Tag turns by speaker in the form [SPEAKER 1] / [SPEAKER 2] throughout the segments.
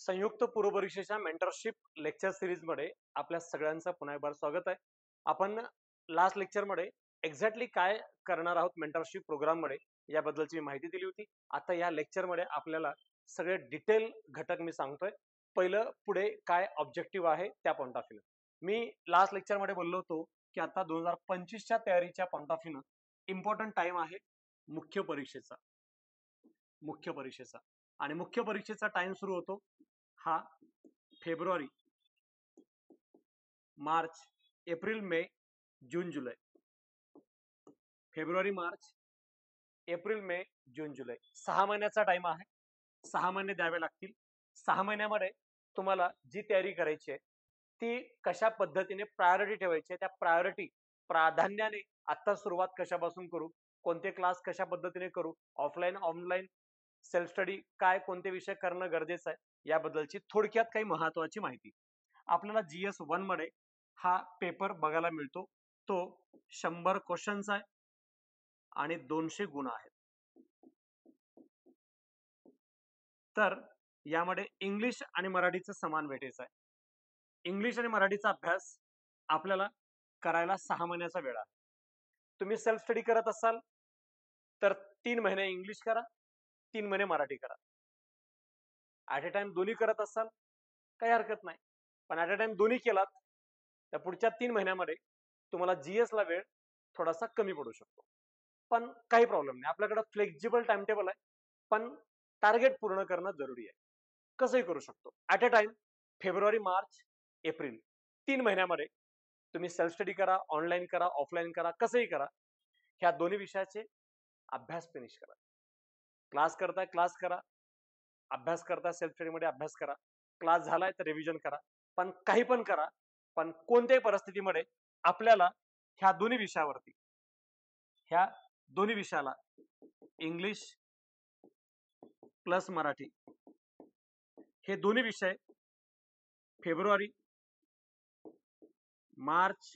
[SPEAKER 1] संयुक्त पूर्व परीक्षेच्या मेंटरशिप लेक्चर सिरीज मध्ये आपल्या सगळ्यांचं पुन्हा एकदा स्वागत आहे. आपण लास्ट लेक्चर मध्ये एक्झॅक्टली काय करणार आहोत मेंटरशिप प्रोग्राम मध्ये याबद्दलची माहिती दिली होती. आता या लेक्चर मध्ये आपल्याला सगळे डिटेल घटक मी सांगतोय. पहिलं पुढे काय ऑब्जेक्टिव्ह आहे त्या point of view. Me last lecture मध्ये बोललो होतो की आता 2025 च्या तयारीच्या point of view important time आहे मुख्य परीक्षेचा आणि मुख्य परीक्षेचा टाइम सुरू होतो हा फेब्रुवारी, मार्च, एप्रिल, मे, जून, जुलै. फेब्रुवारी, मार्च, एप्रिल, मे, जून, जुलै 6 महिन्याचा टाइम आहे. 6 महिने द्यावे लागतील. 6 महिन्यामध्ये तुम्हाला जी तयारी करायची आहे ती कशा पद्धतीने प्रायोरिटी ठेवायची आहे, त्या प्रायोरिटी प्राधान्याने आता सुरुवात कशापासून करू, कोणते क्लास कशा पद्धतीने करू, ऑफलाईन ऑनलाईन सेल्फ स्टडी काय कोणते विषय करणं गरजेचं आहे याबद्दलची थोडक्यात काही महत्वाची माहिती. आपल्याला GS1 मध्ये हा पेपर बघायला मिळतो. तो 100 क्वेश्चन्स आहे आणि 200 गुण आहेत. तर यामध्ये इंग्लिश आणि मराठीचं समान वेटेज आहे. इंग्लिश आणि मराठीचा अभ्यास आपल्याला करायला 6 महिन्याचा वेळ आहे. तुम्ही सेल्फ स्टडी करत असाल तर 3 महिने इंग्लिश करा, 3 महिने मराठी करा. ऍट अ टाइम दोन्ही करत असाल काही हरकत नाही, पण ऍट अ टाइम दोन्ही केलात तर पुढच्या 3 महिन्यामध्ये तुम्हाला GS ला वेळ थोडासा कमी पडू शकतो. पण काही प्रॉब्लेम नाही, आपल्याकडे फ्लेक्झिबल टाइम टेबल आहे. पण टार्गेट पूर्ण करणं जरुरी आहे. कसंही करू शकतो. At a time February, March, April 3 महिन्यामध्ये तुम्ही सेल्फ स्टडी करा, ऑनलाईन करा, ऑफलाईन करा, कसंही करा. ह्या दोन्ही विषयाचे अभ्यास फिनिश करा. क्लास करताय क्लास करा, अभ्यास करता सेल्फ स्टडी मध्ये अभ्यास करा, क्लास झालाय तर रिव्हिजन करा. पण काही पण करा, पण कोणत्याही परिस्थितीमध्ये आपल्याला ह्या दोन्ही विषयाला इंग्लिश प्लस मराठी हे दोन्ही विषय फेब्रुवारी, मार्च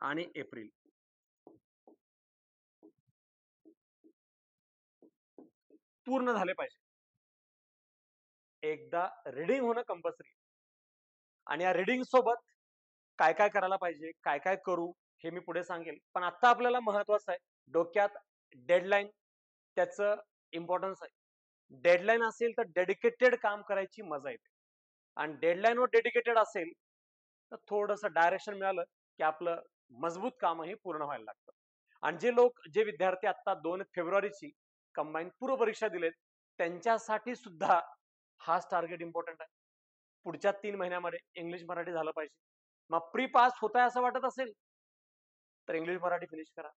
[SPEAKER 1] आणि एप्रिल पूर्ण झाले पाहिजे. एकदा रीडिंग होणं कंपल्सरी आणि या रीडिंग सोबत काय काय करायला पाहिजे, काय काय करू हे मी पुढे सांगेल. पण आता आपल्याला महत्वाचं आहे डोक्यात डेडलाईन, त्याचं इम्पॉर्टन्स आहे. डेडलाईन असेल तर डेडिकेटेड काम करायची मजा येते आणि डेडलाईन वर डेडिकेटेड असेल तर थोडंसं डायरेक्शन मिळालं की आपलं मजबूत कामही पूर्ण व्हायला लागतं. आणि जे विद्यार्थी आता 2 फेब्रुवारीची कंबाईन पूर्व परीक्षा दिलेत त्यांच्यासाठी सुद्धा हाच टार्गेट इम्पॉर्टंट आहे. पुढच्या 3 महिन्यामध्ये इंग्लिश मराठी झालं पाहिजे. मग प्री पास होत आहे असं वाटत असेल तर इंग्लिश मराठी फिनिश करा.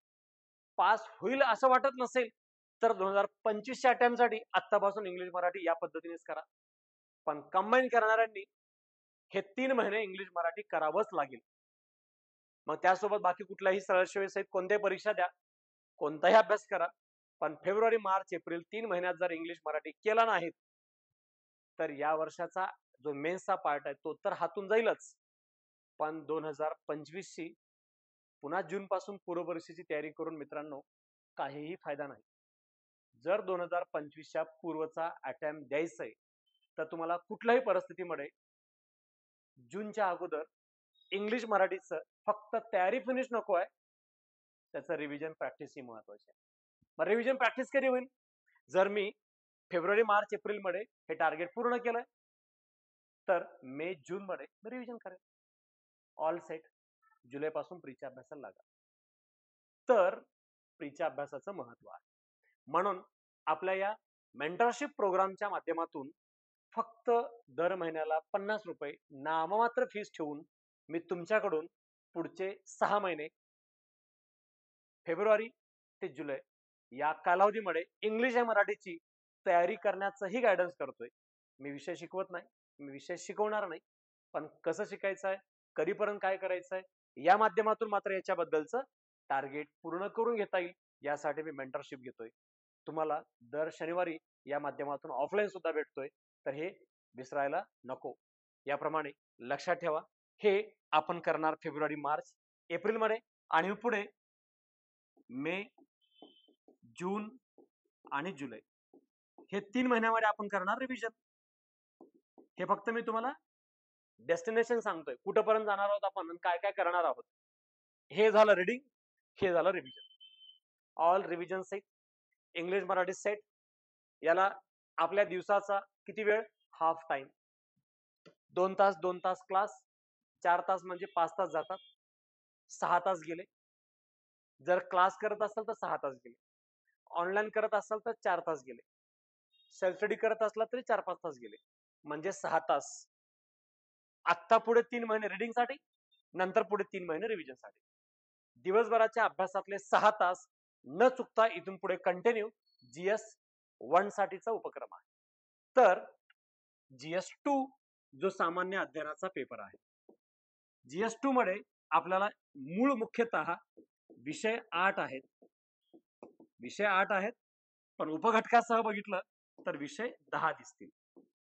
[SPEAKER 1] पास होईल असं वाटत नसेल तर 2025च्या अटेम्प्टसाठी आत्तापासून इंग्लिश मराठी या पद्धतीनेच करा. पण कंबाईन करणाऱ्यांनी हे 3 महिने इंग्लिश मराठी करावंच लागेल. मग त्यासोबत बाकी कुठल्याही सरळ सहित कोणत्याही परीक्षा द्या, कोणताही अभ्यास करा, पण फेब्रुवारी, मार्च, एप्रिल 3 महिन्यात जर इंग्लिश मराठी केला नाही तर या वर्षाचा जो मेन्सचा पार्ट आहे तो तर हातून जाईलच. पण 2025 ची पुन्हा जून पासून पूर्व परीक्षेची तयारी करून मित्रांनो काहीही फायदा नाही. जर 2025च्या पूर्वचा अटेम्प्ट द्यायचा आहे तर तुम्हाला कुठल्याही परिस्थितीमध्ये जूनच्या अगोदर इंग्लिश मराठीचं फक्त तयारी फिनिश नको आहे, त्याचं रिव्हिजन प्रॅक्टिस ही महत्वाची आहे. मग रिव्हिजन प्रॅक्टिस कधी होईल? जर मी फेब्रुवारी, मार्च, एप्रिल मध्ये हे टार्गेट पूर्ण केलंय तर मे, जून मध्ये रिव्हिजन करेल. All set. जुलै पासून प्रीच्या अभ्यासाला लागा. तर प्रीच्या अभ्यासाचं महत्व आहे. म्हणून आपल्या या मेंटरशिप प्रोग्रामच्या माध्यमातून फक्त दर महिन्याला 50 रुपये नाममात्र फीस ठेवून मी तुमच्याकडून पुढचे 6 महिने फेब्रुवारी ते जुलै या कालावधीमध्ये इंग्लिश आणि मराठीची तयारी करण्याचंही गायडन्स करतोय. मी विषय शिकवत नाही, मी विषय शिकवणार नाही, पण कसं शिकायचं आहे, कधीपर्यंत काय करायचं आहे या माध्यमातून मात्र याच्याबद्दलचं टार्गेट पूर्ण करून घेता येईल यासाठी मी मेंटरशिप घेतोय. तुम्हाला दर शनिवारी या माध्यमातून ऑफलाईन सुद्धा भेटतोय, तर हे विसरायला नको. याप्रमाणे लक्षात ठेवा, हे आपण करणार फेब्रुवारी, मार्च, एप्रिल मध्ये आणि पुढे मे, जून आणि जुलै हे 3 महिन्यामध्ये आपण करणार रिव्हिजन. हे फक्त मी तुम्हाला डेस्टिनेशन सांगतोय, कुठपर्यंत जाणार आहोत आपण आणि काय काय करणार आहोत. हे झालं रिडिंग, हे झालं revision. All revision set, English Marathi set. याला आपल्या दिवसाचा किती वेळ? Half time. 2 तास 2 तास क्लास, 4 तास म्हणजे 5 तास जातात, 6 तास गेले. जर क्लास करत असाल तर 6 तास गेले, ऑनलाईन करत असाल तर 4 तास गेले, सेल्फ स्टडी करत असला तरी 4-5 तास गेले, म्हणजे 6 तास. आत्ता पुढे 3 महिने रिडिंग साठी, नंतर पुढे 3 महिने रिव्हिजन साठी. दिवसभराच्या अभ्यासातले 6 तास न चुकता इथून पुढे कंटिन्यू GS 1 साठीचा उपक्रम आहे. तर GS 2 जो सामान्य अध्ययनाचा पेपर आहे, GS 2 मध्ये आपल्याला मूळ मुख्यतः विषय 8 आहेत. विषय 8 आहेत, पण उपघटकासह बघितलं तर विषय 10 दिसतील.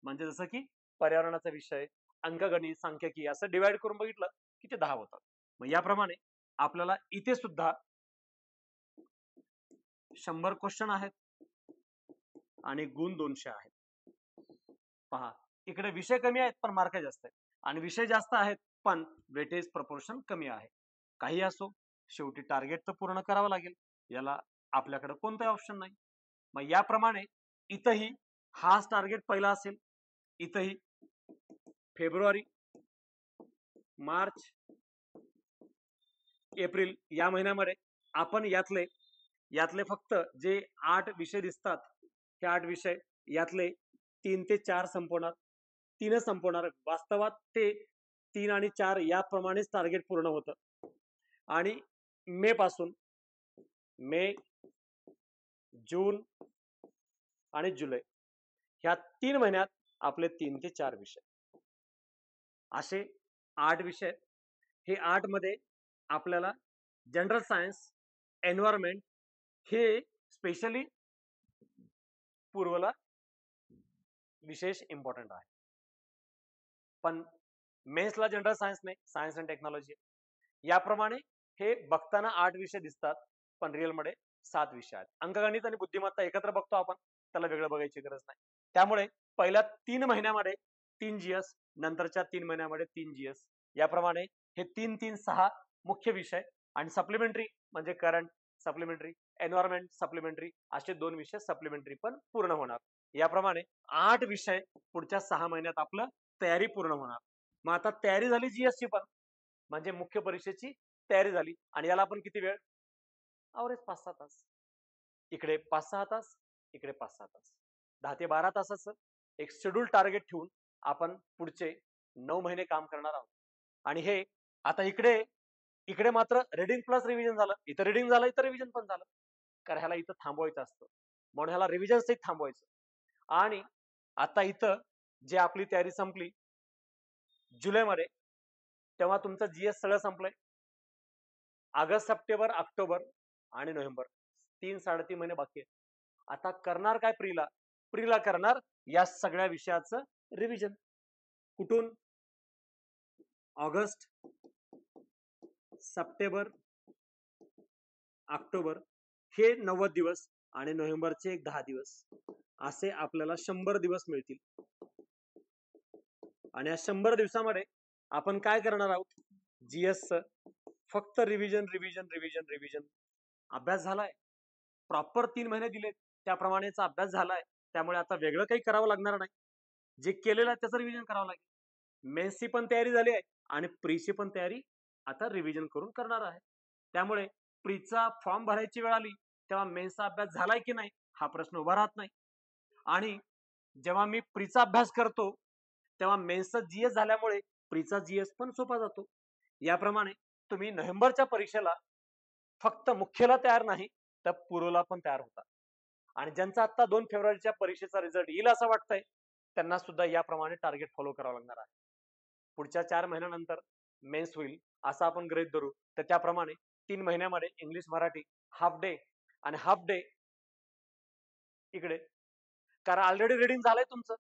[SPEAKER 1] म्हणजे जसं की पर्यावरणाचा विषय, अंकगणित, सांख्यिकी असं डिवाइड करून बघितलं की ते 10 होतात. मग याप्रमाणे आपल्याला इथे सुद्धा 100 क्वेश्चन आहेत आणि गुण 200 आहेत. पहा, इकडे विषय कमी आहेत पण मार्क जास्त आहेत, आणि विषय जास्त आहेत पण वेटेज प्रपोर्शन कमी आहे. काही असो, शेवटी टार्गेट तर पूर्ण करावं लागेल, याला आपल्याकडे कोणताही ऑप्शन नाही. मग याप्रमाणे इथंही हाच टार्गेट पहिला असेल. इथंही फेब्रुवारी, मार्च, एप्रिल या महिन्यामध्ये आपण यातले फक्त जे 8 विषय दिसतात, हे 8 विषय यातले 3 ते 4 संपवणार, 3 संपवणार. वास्तवात ते 3 आणि 4 याप्रमाणेच टार्गेट पूर्ण होतं. आणि मे पासून, मे, जून आणि जुलै ह्या 3 महिन्यात आपले 3 ते 4 विषय, असे 8 विषय. हे 8 मध्ये आपल्याला जनरल सायन्स, एन्व्हायरमेंट हे स्पेशली पूर्वला विशेष इम्पॉर्टंट आहे. पण मेन्सला जनरल सायन्स नाही, सायन्स अँड टेक्नॉलॉजी. याप्रमाणे हे बघताना 8 विषय दिसतात, पण रिअल मध्ये 7 विषय आहेत. अंकगणित आणि बुद्धिमत्ता एकत्र बघतो आपण, त्याला वेगळं बघायची गरज नाही. त्यामुळे पहिल्या 3 महिन्यामध्ये 3 GS, नंतरच्या 3 महिन्यामध्ये 3 GS. याप्रमाणे हे 3-3-6 मुख्य विषय, आणि सप्लिमेंटरी म्हणजे करंट सप्लिमेंटरी, एन्व्हायरमेंट सप्लिमेंटरी, असे 2 विषय सप्लिमेंटरी पण पूर्ण होणार. याप्रमाणे 8 विषय पुढच्या 6 महिन्यात आपलं तयारी पूर्ण होणार. मग आता तयारी झाली GS ची पण, म्हणजे मुख्य परीक्षेची तयारी झाली. आणि याला आपण किती वेळ? अवरेज 5-6 तास. इकडे 5-6 तास, इकडे 5-6 तास, 10 ते 12 तासाचं एक शेड्यूल टार्गेट ठेवून आपण पुढचे 9 महिने काम करणार आहोत. आणि हे आता इकडे मात्र रिडिंग प्लस रिव्हिजन झालं, इथं रिडिंग झालं, इथं रिव्हिजन पण झालं. कारण ह्याला इथं थांबवायचं असतं, म्हणून ह्याला रिव्हिजन सहित थांबवायचं. आणि आता इथं जे आपली तयारी संपली जुलैमध्ये, तेव्हा तुमचं GS सगळं संपलंय. ऑगस्ट, सप्टेंबर, ऑक्टोबर आणि नोव्हेंबर 3-3.5 महिने बाकी आहेत. आता करणार काय? प्रीला करणार या सगळ्या विषयाचं रिव्हिजन. कुठून? ऑगस्ट, सप्टेंबर, ऑक्टोबर हे 90 दिवस आणि नोव्हेंबरचे एक 10 दिवस, असे आपल्याला 100 दिवस मिळतील. आणि या 100 दिवसामध्ये आपण काय करणार आहोत? GS फक्त रिव्हिजन रिव्हिजन रिव्हिजन रिव्हिजन. अभ्यास झालाय, प्रॉपर 3 महिने दिलेत त्याप्रमाणेचा अभ्यास झालाय, त्यामुळे आता वेगळं काही करावं लागणार नाही. जे केलेलं आहे त्याचं रिव्हिजन करावं लागेल. मेन्सची पण तयारी झाली आहे आणि प्रीची पण तयारी आता रिव्हिजन करून करणार आहे. त्यामुळे प्रीचा फॉर्म भरायची वेळ आली तेव्हा मेन्सचा अभ्यास झालाय की नाही हा प्रश्न उभा राहत नाही. आणि जेव्हा मी प्रीचा अभ्यास करतो तेव्हा मेन्सचा GS झाल्यामुळे प्रीचा GS पण सोपा जातो. याप्रमाणे तुम्ही नोव्हेंबरच्या परीक्षेला फक्त मुख्यला तयार नाही तर पूर्वला पण तयार होता. आणि ज्यांचा आता 2 फेब्रुवारीच्या परीक्षेचा रिझल्ट येईल असं वाटतंय त्यांना सुद्धा याप्रमाणे टार्गेट फॉलो करावं लागणार आहे. पुढच्या 4 महिन्यानंतर मेन्स होईल असं आपण गृहीत धरू, तर त्याप्रमाणे 3 महिन्यामध्ये इंग्लिश मराठी हाफ डे आणि हाफ डे इकडे, कारण ऑलरेडी रिडिंग झालंय तुमचं.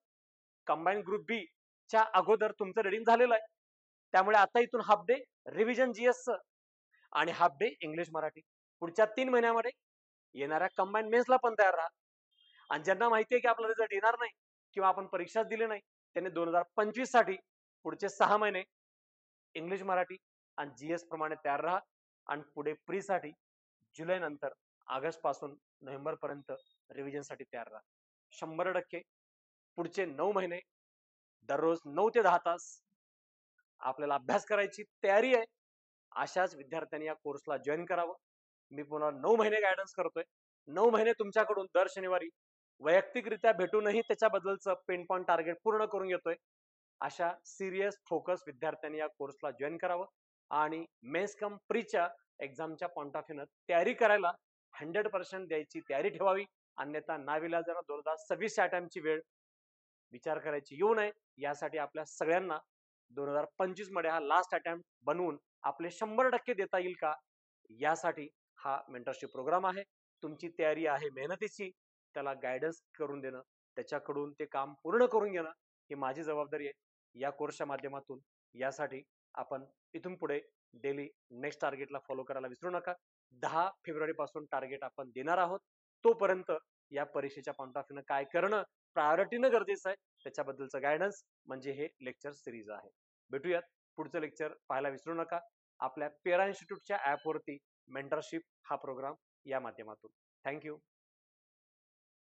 [SPEAKER 1] कंबाईन ग्रुप बी च्या अगोदर तुमचं रिडिंग झालेलं आहे. त्यामुळे आता इथून हाफ डे रिव्हिजन GS आणि हाफ डे इंग्लिश मराठी. पुढच्या 3 महिन्यामध्ये येणाऱ्या कंबाईन मेन्सला पण तयार राहा. आणि ज्यांना माहिती आहे की आपला रिझल्ट येणार नाही किंवा आपण परीक्षाच दिली नाही त्यांनी 2025 साठी पुढचे 6 महिने इंग्लिश मराठी आणि जीएस प्रमाणे तयार राहा आणि पुढे प्री साठी जुलै नंतर ऑगस्ट पासून नोव्हेंबर पर्यंत रिव्हिजन साठी तयार राहा. 100% पुढचे 9 महिने दररोज 9 ते 10 तास आपल्याला अभ्यास करायची तयारी आहे. अशाच विद्यार्थ्यांनी या कोर्सला जॉईन करावं. मी पुन्हा 9 महिने गायडन्स करतोय. 9 महिने तुमच्याकडून दर शनिवारी वैयक्तिकरित्या भेटूनही त्याच्याबद्दलचं पेन पॉईंट टार्गेट पूर्ण करून घेतोय. अशा सिरियस फोकस विद्यार्थ्यांनी या कोर्सला जॉईन करावं आणि मेन्स कम प्रीच्या एक्झामच्या पॉईंट ऑफ व्ह्यूनं तयारी करायला 100% द्यायची तयारी ठेवावी. अन्यथा नाविलाजानं 2026 अटेम्प्टची वेळ विचार करायची येऊ नये. यासाठी आपल्या सगळ्यांना 2025 मध्ये हा लास्ट अटेम्प्ट बनवून आपले 100% देता येईल का, यासाठी हा मेंटरशिप प्रोग्राम आहे. तुमची तयारी आहे मेहनतीची, त्याला गायडन्स करून देणं, त्याच्याकडून ते काम पूर्ण करून घेणं ही माझी जबाबदारी आहे. या कोर्सच्या माध्यमातून यासाठी आपण इथून पुढे डेली नेक्स्ट टार्गेटला फॉलो करायला विसरू नका. 10 फेब्रुवारी पासून टार्गेट आपण देणार आहोत. तोपर्यंत या परीक्षेच्या पॉईंट ऑफ व्ह्यूनं काय करणं प्रायोरिटीनं गरजेचं आहे त्याच्याबद्दलचं गायडन्स म्हणजे हे लेक्चर सिरीज आहे. भेटूयात पुढचं लेक्चर पाहायला विसरू नका आपल्या पेरा इन्स्टिट्यूटच्या ऍपवरती मेंटरशिप हा प्रोग्राम या माध्यमातून. थँक्यू.